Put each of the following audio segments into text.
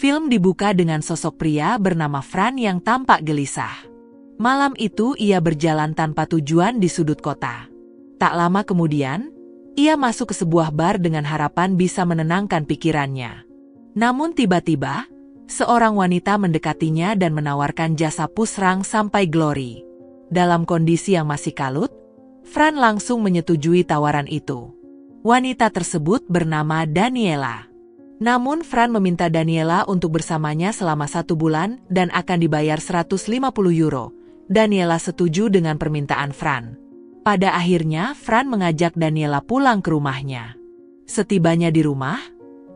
Film dibuka dengan sosok pria bernama Fran yang tampak gelisah. Malam itu ia berjalan tanpa tujuan di sudut kota. Tak lama kemudian, ia masuk ke sebuah bar dengan harapan bisa menenangkan pikirannya. Namun tiba-tiba, seorang wanita mendekatinya dan menawarkan jasa pusrang sampai glory. Dalam kondisi yang masih kalut, Fran langsung menyetujui tawaran itu. Wanita tersebut bernama Daniela. Namun Fran meminta Daniela untuk bersamanya selama 1 bulan dan akan dibayar 150 euro. Daniela setuju dengan permintaan Fran. Pada akhirnya, Fran mengajak Daniela pulang ke rumahnya. Setibanya di rumah,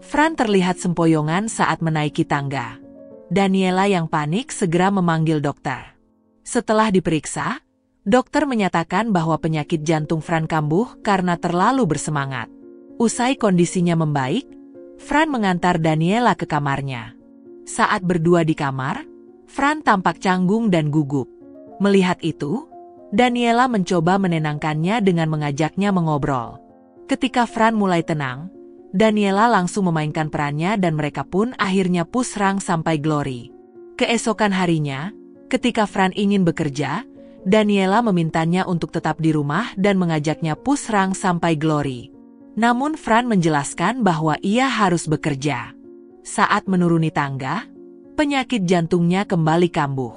Fran terlihat sempoyongan saat menaiki tangga. Daniela yang panik segera memanggil dokter. Setelah diperiksa, dokter menyatakan bahwa penyakit jantung Fran kambuh karena terlalu bersemangat. Usai kondisinya membaik, Fran mengantar Daniela ke kamarnya. Saat berdua di kamar, Fran tampak canggung dan gugup. Melihat itu, Daniela mencoba menenangkannya dengan mengajaknya mengobrol. Ketika Fran mulai tenang, Daniela langsung memainkan perannya dan mereka pun akhirnya pusrang sampai glory. Keesokan harinya, ketika Fran ingin bekerja, Daniela memintanya untuk tetap di rumah dan mengajaknya pusrang sampai glory. Namun Fran menjelaskan bahwa ia harus bekerja. Saat menuruni tangga, penyakit jantungnya kembali kambuh.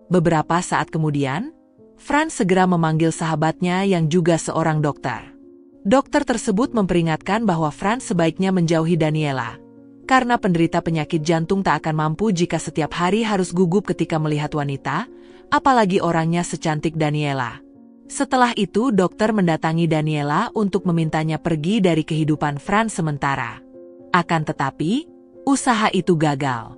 Beberapa saat kemudian, Fran segera memanggil sahabatnya yang juga seorang dokter. Dokter tersebut memperingatkan bahwa Fran sebaiknya menjauhi Daniela, karena penderita penyakit jantung tak akan mampu jika setiap hari harus gugup ketika melihat wanita, apalagi orangnya secantik Daniela. Setelah itu dokter mendatangi Daniela untuk memintanya pergi dari kehidupan Fran sementara. Akan tetapi, usaha itu gagal.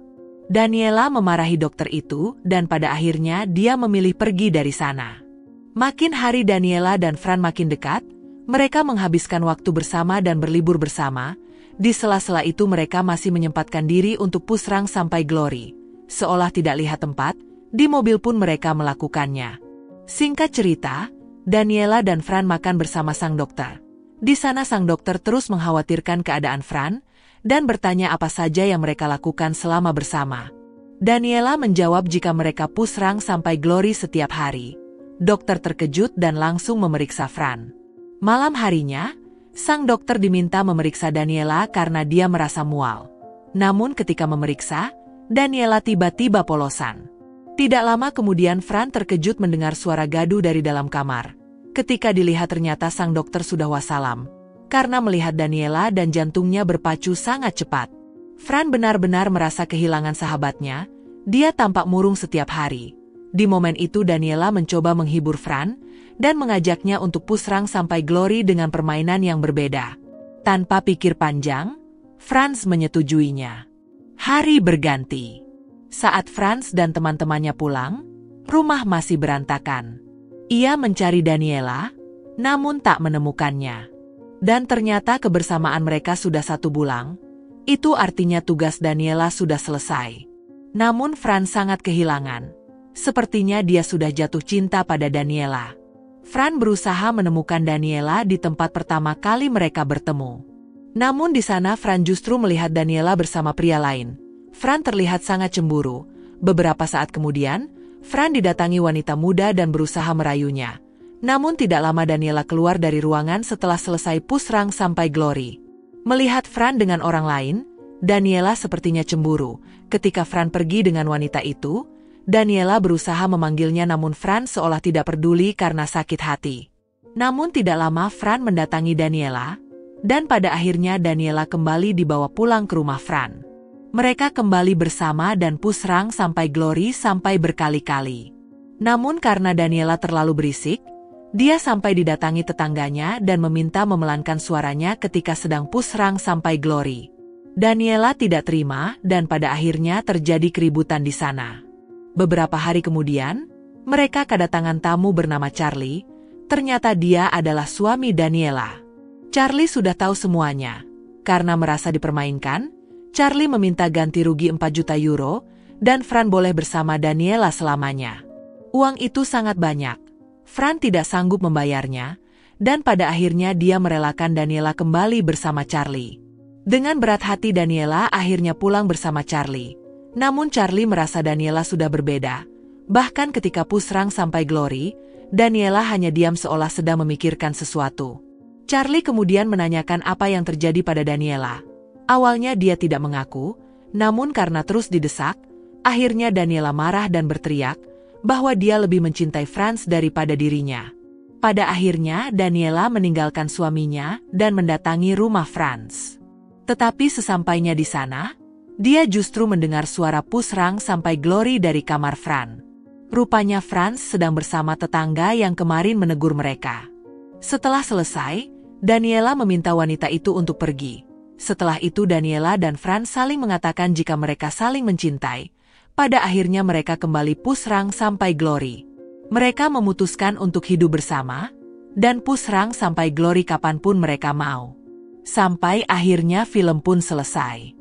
Daniela memarahi dokter itu dan pada akhirnya dia memilih pergi dari sana. Makin hari Daniela dan Fran makin dekat, mereka menghabiskan waktu bersama dan berlibur bersama. Di sela-sela itu mereka masih menyempatkan diri untuk pusrang sampai glory. Seolah tidak lihat tempat, di mobil pun mereka melakukannya. Singkat cerita, Daniela dan Fran makan bersama sang dokter. Di sana sang dokter terus mengkhawatirkan keadaan Fran dan bertanya apa saja yang mereka lakukan selama bersama. Daniela menjawab jika mereka pusrang sampai glory setiap hari. Dokter terkejut dan langsung memeriksa Fran. Malam harinya, sang dokter diminta memeriksa Daniela karena dia merasa mual. Namun ketika memeriksa, Daniela tiba-tiba polosan. Tidak lama kemudian Fran terkejut mendengar suara gaduh dari dalam kamar. Ketika dilihat ternyata sang dokter sudah wassalam. Karena melihat Daniela dan jantungnya berpacu sangat cepat. Fran benar-benar merasa kehilangan sahabatnya. Dia tampak murung setiap hari. Di momen itu Daniela mencoba menghibur Fran dan mengajaknya untuk pusrang sampai glory dengan permainan yang berbeda. Tanpa pikir panjang, Franz menyetujuinya. Hari berganti. Saat Franz dan teman-temannya pulang, rumah masih berantakan. Ia mencari Daniela, namun tak menemukannya. Dan ternyata kebersamaan mereka sudah 1 bulan. Itu artinya tugas Daniela sudah selesai. Namun Franz sangat kehilangan. Sepertinya dia sudah jatuh cinta pada Daniela. Fran berusaha menemukan Daniela di tempat pertama kali mereka bertemu. Namun di sana Fran justru melihat Daniela bersama pria lain. Fran terlihat sangat cemburu. Beberapa saat kemudian, Fran didatangi wanita muda dan berusaha merayunya. Namun tidak lama Daniela keluar dari ruangan setelah selesai pusrang sampai glory. Melihat Fran dengan orang lain, Daniela sepertinya cemburu. Ketika Fran pergi dengan wanita itu, Daniela berusaha memanggilnya namun Fran seolah tidak peduli karena sakit hati. Namun tidak lama Fran mendatangi Daniela, dan pada akhirnya Daniela kembali dibawa pulang ke rumah Fran. Mereka kembali bersama dan pusrang sampai glory sampai berkali-kali. Namun karena Daniela terlalu berisik, dia sampai didatangi tetangganya dan meminta memelankan suaranya ketika sedang pusrang sampai glory. Daniela tidak terima dan pada akhirnya terjadi keributan di sana. Beberapa hari kemudian, mereka kedatangan tamu bernama Charlie. Ternyata dia adalah suami Daniela. Charlie sudah tahu semuanya. Karena merasa dipermainkan, Charlie meminta ganti rugi 4 juta euro, dan Fran boleh bersama Daniela selamanya. Uang itu sangat banyak. Fran tidak sanggup membayarnya, dan pada akhirnya dia merelakan Daniela kembali bersama Charlie. Dengan berat hati Daniela akhirnya pulang bersama Charlie. Namun Charlie merasa Daniela sudah berbeda. Bahkan ketika Pusrang sampai Glory, Daniela hanya diam seolah sedang memikirkan sesuatu. Charlie kemudian menanyakan apa yang terjadi pada Daniela. Awalnya dia tidak mengaku, namun karena terus didesak, akhirnya Daniela marah dan berteriak bahwa dia lebih mencintai Franz daripada dirinya. Pada akhirnya Daniela meninggalkan suaminya dan mendatangi rumah Franz. Tetapi sesampainya di sana, dia justru mendengar suara Pusrang sampai Glory dari kamar Franz. Rupanya Franz sedang bersama tetangga yang kemarin menegur mereka. Setelah selesai, Daniela meminta wanita itu untuk pergi. Setelah itu Daniela dan Franz saling mengatakan jika mereka saling mencintai. Pada akhirnya mereka kembali Pusrang sampai Glory. Mereka memutuskan untuk hidup bersama, dan Pusrang sampai Glory kapanpun mereka mau. Sampai akhirnya film pun selesai.